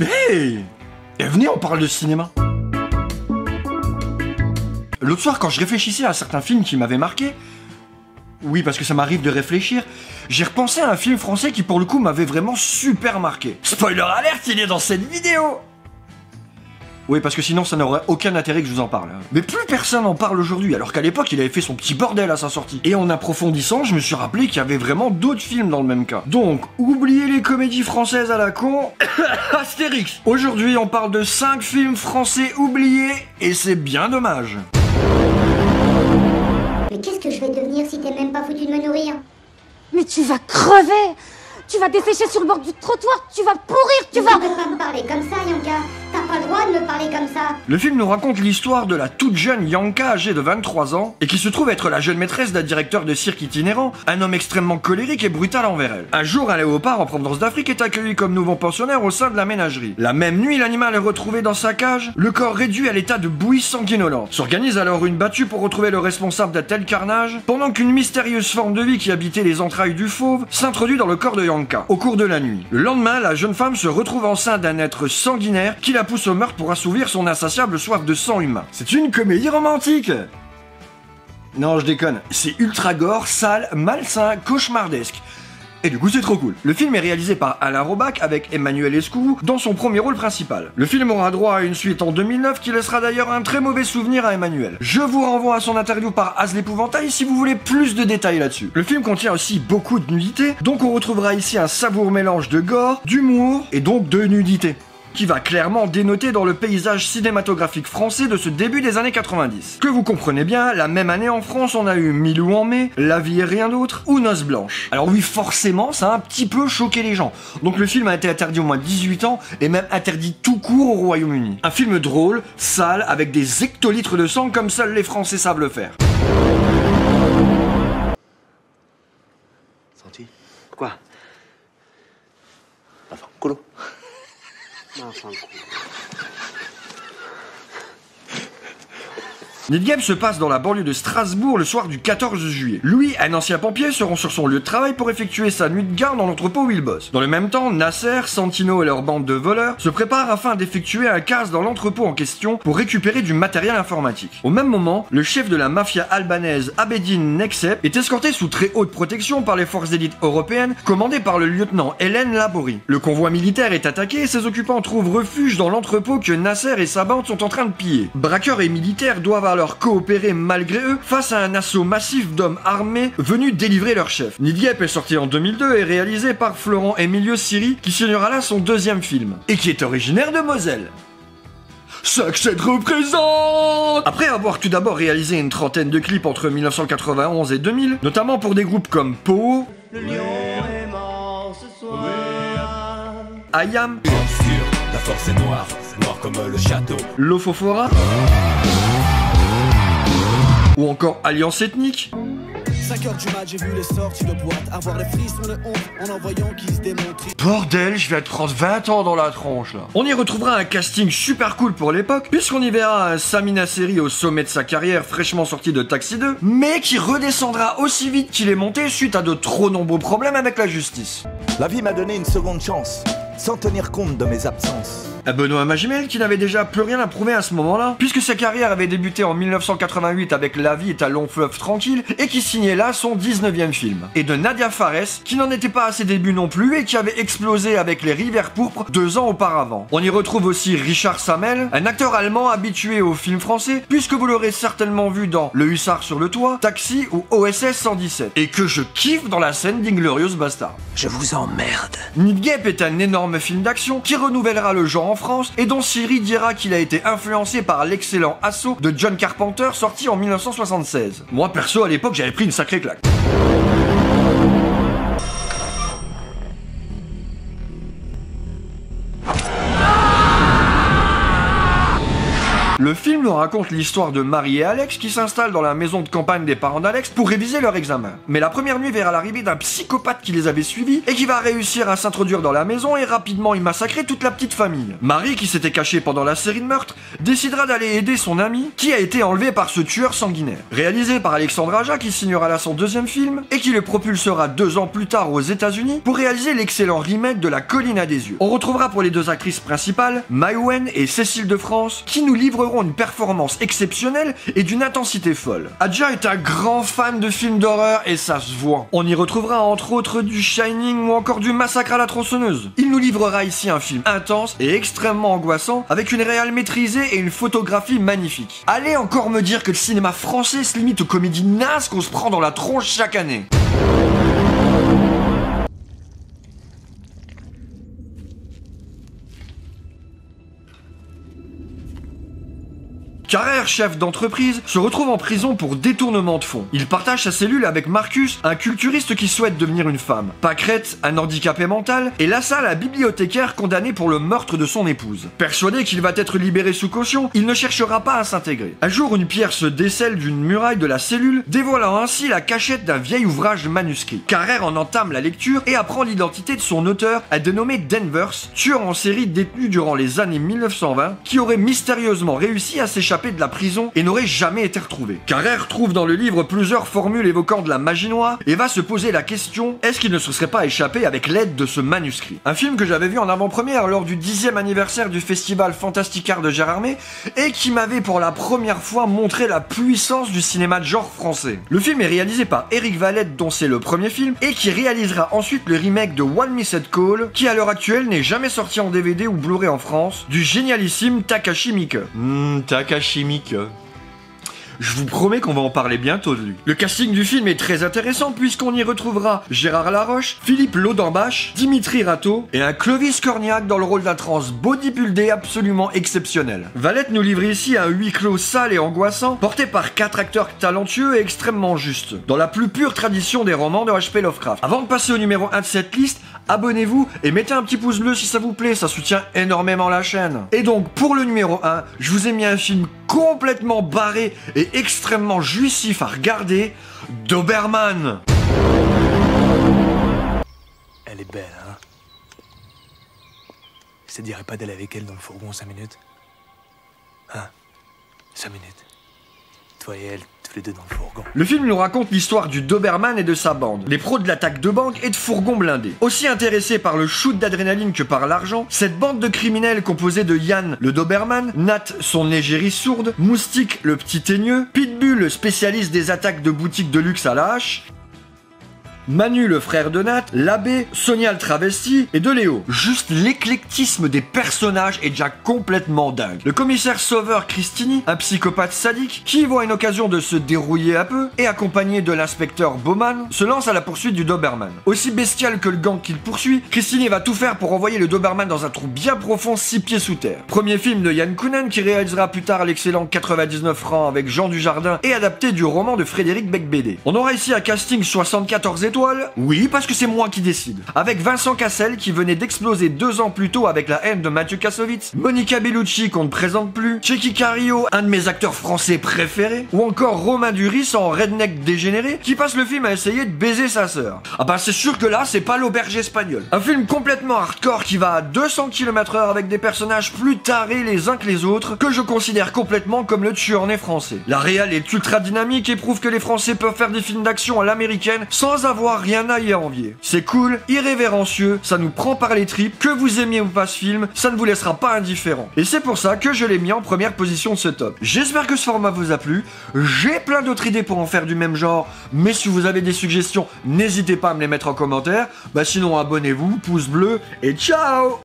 Hey! Et venez, on parle de cinéma. L'autre soir, quand je réfléchissais à certains films qui m'avaient marqué, oui, parce que ça m'arrive de réfléchir, j'ai repensé à un film français qui, pour le coup, m'avait vraiment super marqué. Spoiler alert, il est dans cette vidéo! Oui, parce que sinon ça n'aurait aucun intérêt que je vous en parle. Mais plus personne en parle aujourd'hui, alors qu'à l'époque il avait fait son petit bordel à sa sortie. Et en approfondissant, je me suis rappelé qu'il y avait vraiment d'autres films dans le même cas. Donc, oubliez les comédies françaises à la con, Astérix. Aujourd'hui on parle de 5 films français oubliés, et c'est bien dommage. Mais qu'est-ce que je vais devenir si t'es même pas foutu de me nourrir? Mais tu vas crever! Tu vas dessécher sur le bord du trottoir, tu vas pourrir, tu vas... Tu peux pas me parler comme ça, Yanka. T'as pas le droit de me parler comme ça. Le film nous raconte l'histoire de la toute jeune Yanka âgée de 23 ans et qui se trouve être la jeune maîtresse d'un directeur de cirque itinérant, un homme extrêmement colérique et brutal envers elle. Un jour, un léopard en provenance d'Afrique est accueilli comme nouveau pensionnaire au sein de la ménagerie. La même nuit, l'animal est retrouvé dans sa cage, le corps réduit à l'état de bouillie sanguinolente. S'organise alors une battue pour retrouver le responsable d'un tel carnage, pendant qu'une mystérieuse forme de vie qui habitait les entrailles du fauve s'introduit dans le corps de Yanka au cours de la nuit. Le lendemain, la jeune femme se retrouve enceinte d'un être sanguinaire qui la pousse au meurtre pour assouvir son insatiable soif de sang humain. C'est une comédie romantique! Non, je déconne. C'est ultra gore, sale, malsain, cauchemardesque. Et du coup c'est trop cool. Le film est réalisé par Alain Robac avec Emmanuel Escourou dans son premier rôle principal. Le film aura droit à une suite en 2009 qui laissera d'ailleurs un très mauvais souvenir à Emmanuel. Je vous renvoie à son interview par Az l'Épouvantail si vous voulez plus de détails là-dessus. Le film contient aussi beaucoup de nudité, donc on retrouvera ici un savoureux mélange de gore, d'humour et donc de nudité, qui va clairement dénoter dans le paysage cinématographique français de ce début des années 90. Que vous comprenez bien, la même année en France, on a eu Milou en mai, La vie et rien d'autre, ou Noces blanches. Alors oui, forcément, ça a un petit peu choqué les gens. Donc le film a été interdit au moins de 18 ans, et même interdit tout court au Royaume-Uni. Un film drôle, sale, avec des hectolitres de sang comme seuls les Français savent le faire. Senti? Quoi? Enfin, colo. Nidgem se passe dans la banlieue de Strasbourg le soir du 14 juillet. Lui, un ancien pompier, se rend sur son lieu de travail pour effectuer sa nuit de garde dans l'entrepôt où il bosse. Dans le même temps, Nasser, Santino et leur bande de voleurs se préparent afin d'effectuer un casse dans l'entrepôt en question pour récupérer du matériel informatique. Au même moment, le chef de la mafia albanaise Abedin Neksep est escorté sous très haute protection par les forces d'élite européennes commandées par le lieutenant Hélène Laborie. Le convoi militaire est attaqué et ses occupants trouvent refuge dans l'entrepôt que Nasser et sa bande sont en train de piller. Braqueurs et militaires doivent alors coopérer malgré eux face à un assaut massif d'hommes armés venus délivrer leur chef. Nidgep est sorti en 2002 et réalisé par Florent Emilio Siri qui signera là son deuxième film et qui est originaire de Moselle. Succès représente. Après avoir tout d'abord réalisé une trentaine de clips entre 1991 et 2000, notamment pour des groupes comme Po, Le lion est mort ce soir. Ayam, La force est noire comme le château. Lofofora, ou encore Alliance Ethnique. 5h du mat, j'ai vu les sorties de boîte. Avoir les frissons de honte en voyant qui se démontrent. Bordel, je vais te prendre 20 ans dans la tronche là. On y retrouvera un casting super cool pour l'époque, puisqu'on y verra un Sami Nasseri au sommet de sa carrière, fraîchement sorti de Taxi 2, mais qui redescendra aussi vite qu'il est monté suite à de trop nombreux problèmes avec la justice. La vie m'a donné une seconde chance, sans tenir compte de mes absences. À Benoît Magimel qui n'avait déjà plus rien à prouver à ce moment-là, puisque sa carrière avait débuté en 1988 avec La vie est un long fleuve tranquille et qui signait là son 19e film. Et de Nadia Fares qui n'en était pas à ses débuts non plus et qui avait explosé avec Les Rivières pourpres 2 ans auparavant. On y retrouve aussi Richard Samel, un acteur allemand habitué aux films français, puisque vous l'aurez certainement vu dans Le Hussard sur le toit, Taxi ou OSS 117, et que je kiffe dans la scène d'Inglorious Bastard. Je vous emmerde. Nidgep est un énorme film d'action qui renouvellera le genre en France et dont Siri dira qu'il a été influencé par l'excellent Assaut de John Carpenter sorti en 1976. Moi perso à l'époque j'avais pris une sacrée claque. Le film nous raconte l'histoire de Marie et Alex qui s'installent dans la maison de campagne des parents d'Alex pour réviser leur examen. Mais la première nuit verra l'arrivée d'un psychopathe qui les avait suivis et qui va réussir à s'introduire dans la maison et rapidement y massacrer toute la petite famille. Marie, qui s'était cachée pendant la série de meurtres, décidera d'aller aider son ami qui a été enlevé par ce tueur sanguinaire. Réalisé par Alexandre Aja, qui signera là son deuxième film et qui le propulsera 2 ans plus tard aux États-Unis pour réaliser l'excellent remake de La Colline à des yeux. On retrouvera pour les 2 actrices principales, Maïwenn et Cécile de France, qui nous livreront une performance exceptionnelle et d'une intensité folle. Aja est un grand fan de films d'horreur et ça se voit. On y retrouvera entre autres du Shining ou encore du Massacre à la tronçonneuse. Il nous livrera ici un film intense et extrêmement angoissant avec une réal maîtrisée et une photographie magnifique. Allez encore me dire que le cinéma français se limite aux comédies nazes qu'on se prend dans la tronche chaque année. Carrère, chef d'entreprise, se retrouve en prison pour détournement de fonds. Il partage sa cellule avec Marcus, un culturiste qui souhaite devenir une femme. Pâquerette, un handicapé mental, et Lassalle, un bibliothécaire condamné pour le meurtre de son épouse. Persuadé qu'il va être libéré sous caution, il ne cherchera pas à s'intégrer. Un jour, une pierre se décèle d'une muraille de la cellule, dévoilant ainsi la cachette d'un vieil ouvrage manuscrit. Carrère en entame la lecture et apprend l'identité de son auteur, un dénommé Danvers, tueur en série détenu durant les années 1920, qui aurait mystérieusement réussi à s'échapper de la prison et n'aurait jamais été retrouvé. Carrère trouve dans le livre plusieurs formules évoquant de la magie noire et va se poser la question, est-ce qu'il ne se serait pas échappé avec l'aide de ce manuscrit? Un film que j'avais vu en avant-première lors du 10e anniversaire du festival Fantastic Art de Gérardmer et qui m'avait pour la première fois montré la puissance du cinéma de genre français. Le film est réalisé par Éric Valette, dont c'est le premier film, et qui réalisera ensuite le remake de One Missed Call, qui à l'heure actuelle n'est jamais sorti en DVD ou Blu-ray en France, du génialissime Takashi Miike. Takashi Miike. Je vous promets qu'on va en parler bientôt de lui. Le casting du film est très intéressant puisqu'on y retrouvera Gérard Laroche, Philippe Laudenbach, Dimitri Rateau et un Clovis Cornillac dans le rôle d'un trans bodybuildé absolument exceptionnel. Valette nous livre ici un huis clos sale et angoissant porté par 4 acteurs talentueux et extrêmement justes, dans la plus pure tradition des romans de H.P. Lovecraft. Avant de passer au numéro 1 de cette liste, abonnez-vous et mettez un petit pouce bleu si ça vous plaît, ça soutient énormément la chaîne. Et donc pour le numéro 1, je vous ai mis un film complètement barré et extrêmement jouissif à regarder, Doberman. Elle est belle, hein? Ça dirait pas d'aller avec elle dans le fourgon 5 minutes? Hein? 5 minutes. Toi et elle, tous les deux dans le fourgon. Le film nous raconte l'histoire du Doberman et de sa bande, les pros de l'attaque de banque et de fourgons blindés. Aussi intéressés par le shoot d'adrénaline que par l'argent, cette bande de criminels composée de Yann, le Doberman, Nat, son égérie sourde, Moustique, le petit teigneux, Pitbull, spécialiste des attaques de boutiques de luxe à la hache, Manu, le frère de Nat, l'abbé, Sonia le travesti et de Léo. Juste l'éclectisme des personnages est déjà complètement dingue. Le commissaire Sauveur Christini, un psychopathe sadique, qui voit une occasion de se dérouiller un peu, et accompagné de l'inspecteur Bowman, se lance à la poursuite du Doberman. Aussi bestial que le gang qu'il poursuit, Christini va tout faire pour envoyer le Doberman dans un trou bien profond 6 pieds sous terre. Premier film de Yann Kounen qui réalisera plus tard l'excellent 99 francs avec Jean Dujardin et adapté du roman de Frédéric Becbédé. On aura ici un casting 74 étoiles. Oui, parce que c'est moi qui décide. Avec Vincent Cassel qui venait d'exploser 2 ans plus tôt avec La haine de Mathieu Kassovitz, Monica Bellucci qu'on ne présente plus, Checky Carillo, un de mes acteurs français préférés, ou encore Romain Duris en redneck dégénéré qui passe le film à essayer de baiser sa sœur. Ah bah c'est sûr que là c'est pas l'auberge espagnole. Un film complètement hardcore qui va à 200 km/h avec des personnages plus tarés les uns que les autres, que je considère complètement comme le tueur né français. La réal est ultra dynamique et prouve que les Français peuvent faire des films d'action à l'américaine sans avoir rien à y envier. C'est cool, irrévérencieux, ça nous prend par les tripes, que vous aimiez ou pas ce film, ça ne vous laissera pas indifférent. Et c'est pour ça que je l'ai mis en première position de ce top. J'espère que ce format vous a plu, j'ai plein d'autres idées pour en faire du même genre, mais si vous avez des suggestions, n'hésitez pas à me les mettre en commentaire, sinon abonnez-vous, pouce bleu, et ciao!